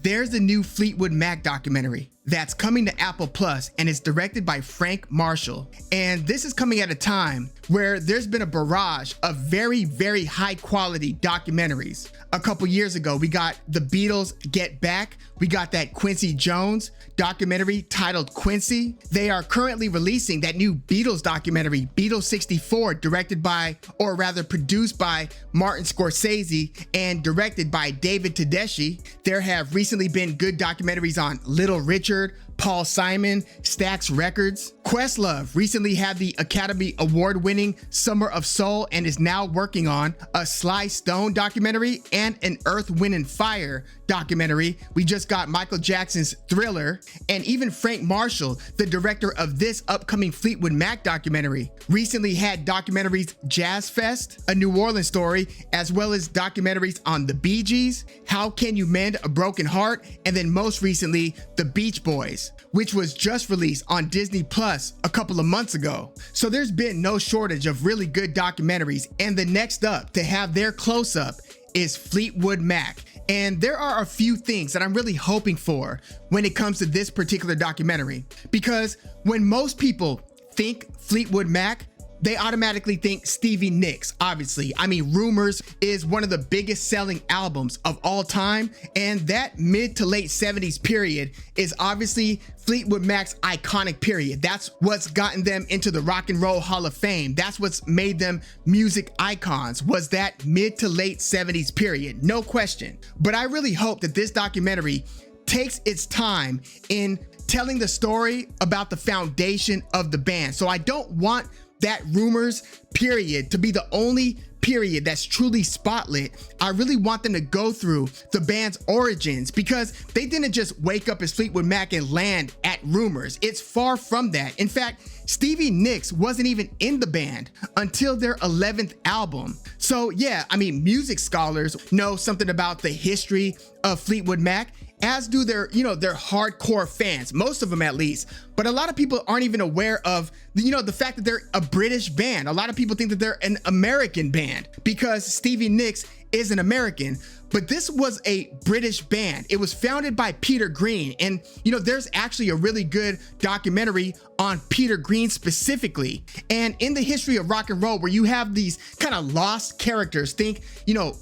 there's a new Fleetwood Mac documentary that's coming to Apple Plus, and it's directed by Frank Marshall. And this is coming at a time where there's been a barrage of very, very high quality documentaries. A couple years ago, we got The Beatles Get Back. We got that Quincy Jones documentary titled Quincy. They are currently releasing that new Beatles documentary, Beatles 64, directed by, or rather produced by Martin Scorsese and directed by David Tedeschi. There have recently been good documentaries on Little Richard, Paul Simon, Stax Records. Questlove recently had the Academy Award-winning Summer of Soul and is now working on a Sly Stone documentary and an Earth, Wind & Fire documentary. We just got Michael Jackson's Thriller, and even Frank Marshall, the director of this upcoming Fleetwood Mac documentary, recently had documentaries Jazz Fest, A New Orleans Story, as well as documentaries on the Bee Gees, How Can You Mend a Broken Heart, and then most recently, The Beach Boys, which was just released on Disney Plus a couple of months ago. So there's been no shortage of really good documentaries, and the next up to have their close-up is Fleetwood Mac. And there are a few things that I'm really hoping for when it comes to this particular documentary, because when most people think Fleetwood Mac, they automatically think Stevie Nicks, obviously. I mean, Rumours is one of the biggest selling albums of all time, and that mid to late 70s period is obviously Fleetwood Mac's iconic period. That's what's gotten them into the Rock and Roll Hall of Fame. That's what's made them music icons, was that mid to late 70s period, no question. But I really hope that this documentary takes its time in telling the story about the foundation of the band. So I don't want that Rumours period to be the only period that's truly spotlit. I really want them to go through the band's origins, because they didn't just wake up as Fleetwood Mac and land at Rumours. It's far from that. In fact, Stevie Nicks wasn't even in the band until their 11th album. So yeah, I mean, music scholars know something about the history of Fleetwood Mac, as do their hardcore fans, most of them at least. But a lot of people aren't even aware of, the fact that they're a British band. A lot of people think that they're an American band because Stevie Nicks is an American, but this was a British band. It was founded by Peter Green, and there's actually a really good documentary on Peter Green specifically. And in the history of rock and roll, where you have these kind of lost characters, think,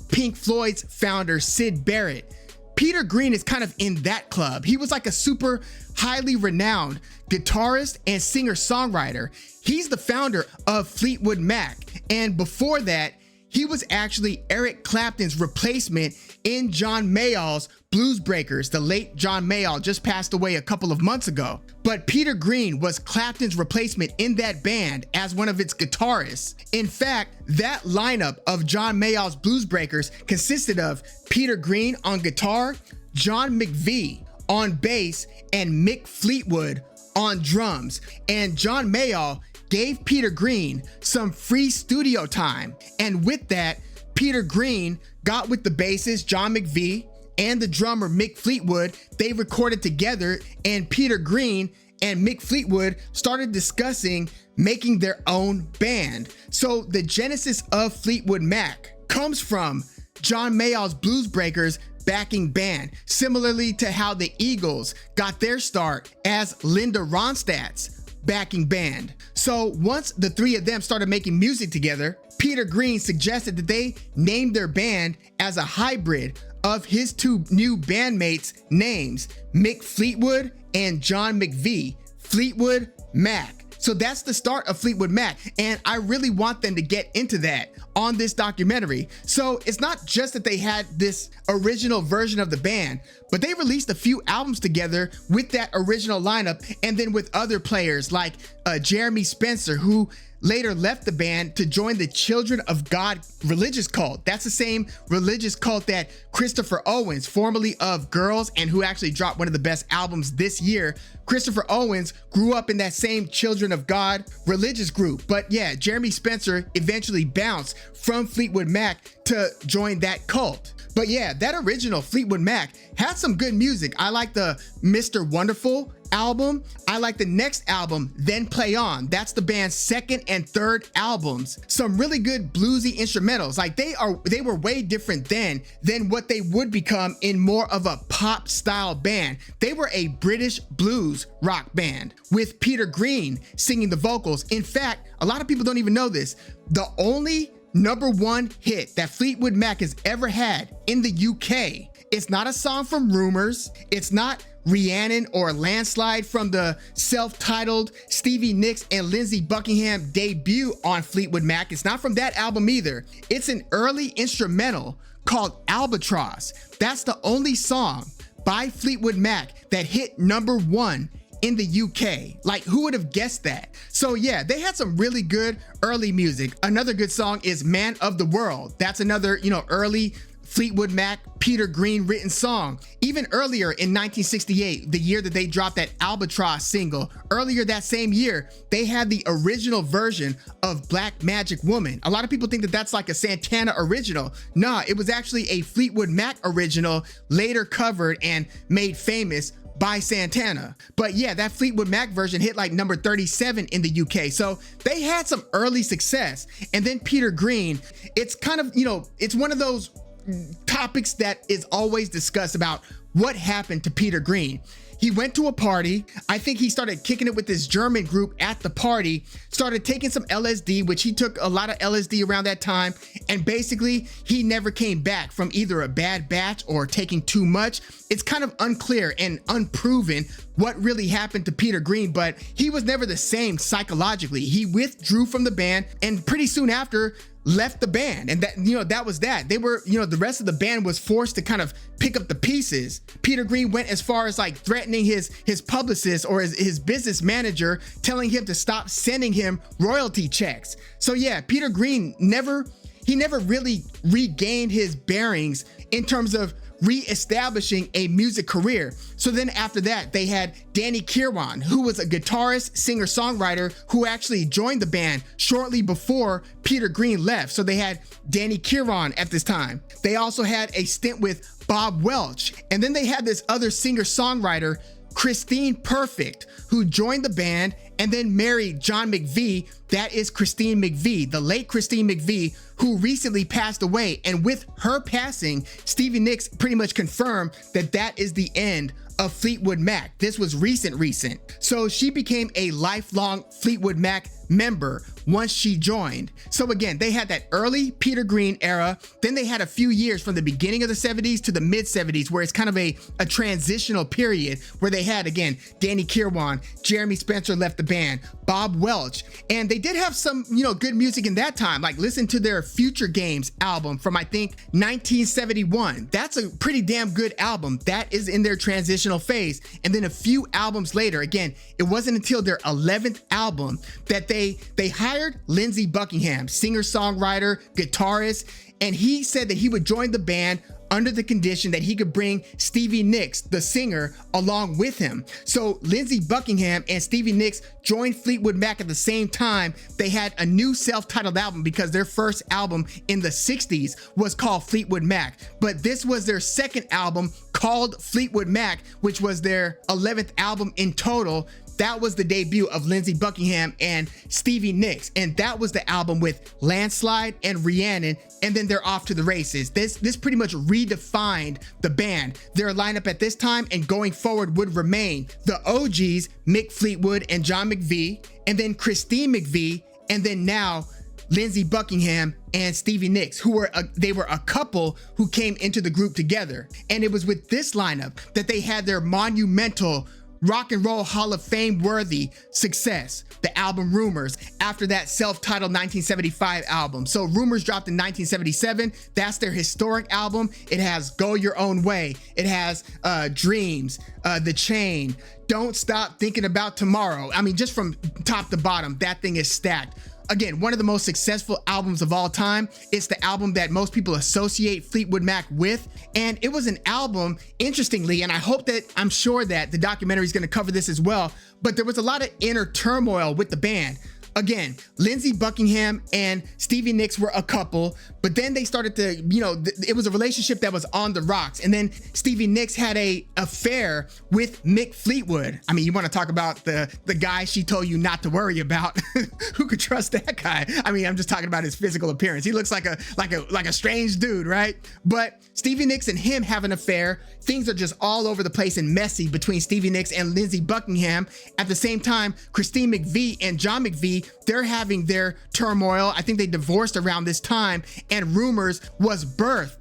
Pink Floyd's founder, Syd Barrett. Peter Green is kind of in that club. He was like a super highly renowned guitarist and singer-songwriter. He's the founder of Fleetwood Mac. And before that, he was actually Eric Clapton's replacement in John Mayall's Bluesbreakers. The late John Mayall just passed away a couple of months ago. But Peter Green was Clapton's replacement in that band as one of its guitarists. In fact, that lineup of John Mayall's Bluesbreakers consisted of Peter Green on guitar, John McVie on bass, and Mick Fleetwood on drums. And John Mayall gave Peter Green some free studio time. And with that, Peter Green got with the bassist John McVie and the drummer Mick Fleetwood. They recorded together, and Peter Green and Mick Fleetwood started discussing making their own band. So the genesis of Fleetwood Mac comes from John Mayall's Bluesbreakers backing band, similarly to how the Eagles got their start as Linda Ronstadt's backing band. So once the three of them started making music together, Peter Green suggested that they name their band as a hybrid of his two new bandmates' names, Mick Fleetwood and John McVie, Fleetwood Mac. So that's the start of Fleetwood Mac, and I really want them to get into that on this documentary. So it's not just that they had this original version of the band, but they released a few albums together with that original lineup, and then with other players like Jeremy Spencer, who later left the band to join the Children of God religious cult. That's the same religious cult that Christopher Owens, formerly of Girls, and who actually dropped one of the best albums this year. Christopher Owens grew up in that same Children of God religious group. But yeah, Jeremy Spencer eventually bounced from Fleetwood Mac to join that cult. But yeah, that original Fleetwood Mac had some good music. I like the Mr. Wonderful album, I like the next album, Then Play On. That's the band's second and third albums. Some really good bluesy instrumentals. Like they were way different then than what they would become in more of a pop style band. They were a British blues rock band with Peter Green singing the vocals. In fact, a lot of people don't even know this. The only #1 hit that Fleetwood Mac has ever had in the UK, it's not a song from Rumours, it's not Rhiannon or Landslide from the self-titled Stevie Nicks and Lindsey Buckingham debut on Fleetwood Mac. It's not from that album either. It's an early instrumental called Albatross. That's the only song by Fleetwood Mac that hit #1 in the UK. Like, who would have guessed that? So yeah, they had some really good early music. Another good song is Man of the World. That's another, early Fleetwood Mac, Peter Green written song. Even earlier in 1968, the year that they dropped that Albatross single, earlier that same year, they had the original version of Black Magic Woman. A lot of people think that that's like a Santana original. Nah, it was actually a Fleetwood Mac original, later covered and made famous by Santana. But yeah, that Fleetwood Mac version hit like number 37 in the UK. So they had some early success. And then Peter Green, it's kind of, it's one of those topics that is always discussed about what happened to Peter Green. He went to a party. I think he started kicking it with this German group at the party, started taking some LSD, which he took a lot of LSD around that time. And basically he never came back from either a bad batch or taking too much. It's kind of unclear and unproven what really happened to Peter Green, but he was never the same psychologically. He withdrew from the band and pretty soon after left the band, and that was that. They were, the rest of the band was forced to kind of pick up the pieces. Peter Green went as far as like threatening his publicist or his business manager, telling him to stop sending him royalty checks. So yeah, Peter Green never really regained his bearings in terms of re-establishing a music career. So then after that, they had Danny Kirwan, who was a guitarist, singer-songwriter who actually joined the band shortly before Peter Green left. So they had Danny Kirwan at this time. They also had a stint with Bob Welch. And then they had this other singer-songwriter, Christine Perfect, who joined the band and then married John McVie. That is Christine McVie, the late Christine McVie, who recently passed away. And with her passing, Stevie Nicks pretty much confirmed that that is the end of Fleetwood Mac. This was recent. So she became a lifelong Fleetwood Mac member once she joined. So again, they had that early Peter Green era. Then they had a few years from the beginning of the 70s to the mid 70s, where it's kind of a transitional period where they had, again, Danny Kirwan, Jeremy Spencer left the band, Bob Welch, and they did have some, good music in that time. Like, listen to their Future Games album from, I think, 1971. That's a pretty damn good album. That is in their transitional phase. And then a few albums later, again, it wasn't until their 11th album that they hired Lindsey Buckingham, singer-songwriter, guitarist, and he said that he would join the band under the condition that he could bring Stevie Nicks, the singer, along with him. So Lindsey Buckingham and Stevie Nicks joined Fleetwood Mac at the same time. They had a new self-titled album because their first album in the 60s was called Fleetwood Mac. But this was their second album called Fleetwood Mac, which was their 11th album in total. That was the debut of Lindsey Buckingham and Stevie Nicks, and that was the album with Landslide and Rhiannon, and then they're off to the races. This pretty much redefined the band. Their lineup at this time and going forward would remain the OGs, Mick Fleetwood and John McVie, and then Christine McVie, and then now Lindsey Buckingham and Stevie Nicks, who were a couple who came into the group together. And it was with this lineup that they had their monumental Rock and Roll Hall of Fame worthy success, the album Rumours, after that self-titled 1975 album. So Rumours dropped in 1977. That's their historic album. It has Go Your Own Way. It has Dreams, The Chain, Don't Stop Thinking About Tomorrow. I mean, just from top to bottom, that thing is stacked. Again, one of the most successful albums of all time. It's the album that most people associate Fleetwood Mac with. And it was an album, interestingly, and I'm sure that the documentary is going to cover this as well, but there was a lot of inner turmoil with the band. Again, Lindsey Buckingham and Stevie Nicks were a couple, but then they started to, you know, it was a relationship that was on the rocks. And then Stevie Nicks had a affair with Mick Fleetwood. I mean, you want to talk about the guy she told you not to worry about. Who could trust that guy? I mean, I'm just talking about his physical appearance. He looks like a strange dude, right? But Stevie Nicks and him have an affair. Things are just all over the place and messy between Stevie Nicks and Lindsey Buckingham. At the same time, Christine McVie and John McVie, they're having their turmoil. I think they divorced around this time, and Rumours was birthed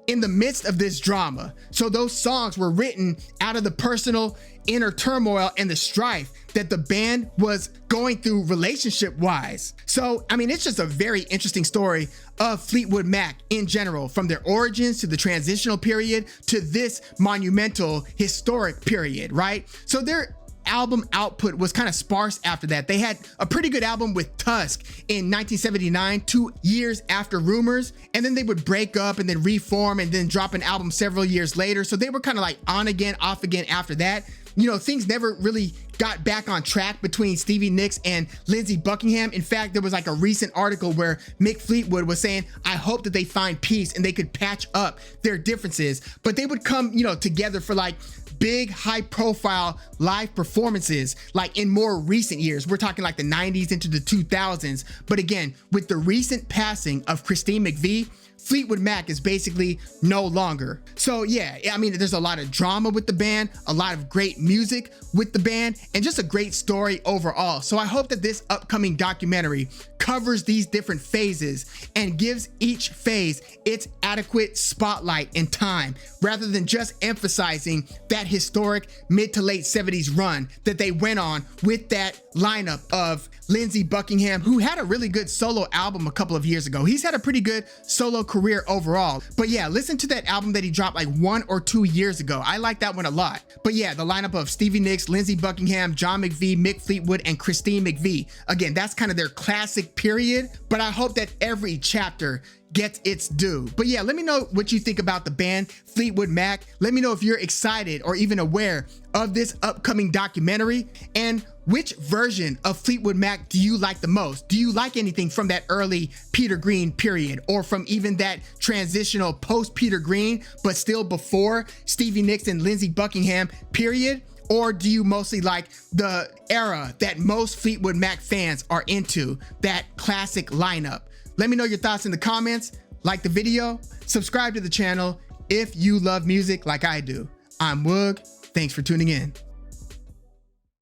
in the midst of this drama. So those songs were written out of the personal inner turmoil and the strife that the band was going through relationship wise. So, I mean, it's just a very interesting story of Fleetwood Mac in general, from their origins to the transitional period to this monumental historic period, right? So their album output was kind of sparse after that. They had a pretty good album with Tusk in 1979, 2 years after Rumours, and then they would break up and then reform and then drop an album several years later. So they were kind of like on again, off again after that. You know, things never really got back on track between Stevie Nicks and Lindsey Buckingham. In fact, there was like a recent article where Mick Fleetwood was saying, I hope that they find peace and they could patch up their differences, but they would come, you know, together for like big high profile live performances like in more recent years. We're talking like the 90s into the 2000s. But again, with the recent passing of Christine McVie, Fleetwood Mac is basically no longer. So yeah, I mean, there's a lot of drama with the band, a lot of great music with the band, and just a great story overall. So I hope that this upcoming documentary covers these different phases and gives each phase its adequate spotlight and time, rather than just emphasizing that historic mid to late 70s run that they went on with that lineup of Lindsey Buckingham, who had a really good solo album a couple of years ago. He's had a pretty good solo career overall. But yeah, listen to that album that he dropped like 1 or 2 years ago. I like that one a lot. But yeah, the lineup of Stevie Nicks, Lindsey Buckingham, John McVie, Mick Fleetwood, and Christine McVie. Again, that's kind of their classic period, but I hope that every chapter gets its due. But yeah, let me know what you think about the band Fleetwood Mac. Let me know if you're excited or even aware of this upcoming documentary, and which version of Fleetwood Mac do you like the most? Do you like anything from that early Peter Green period, or from even that transitional post Peter Green but still before Stevie Nicks and Lindsey Buckingham period? Or do you mostly like the era that most Fleetwood Mac fans are into, that classic lineup? Let me know your thoughts in the comments, like the video, subscribe to the channel if you love music like I do. I'm Woog, thanks for tuning in.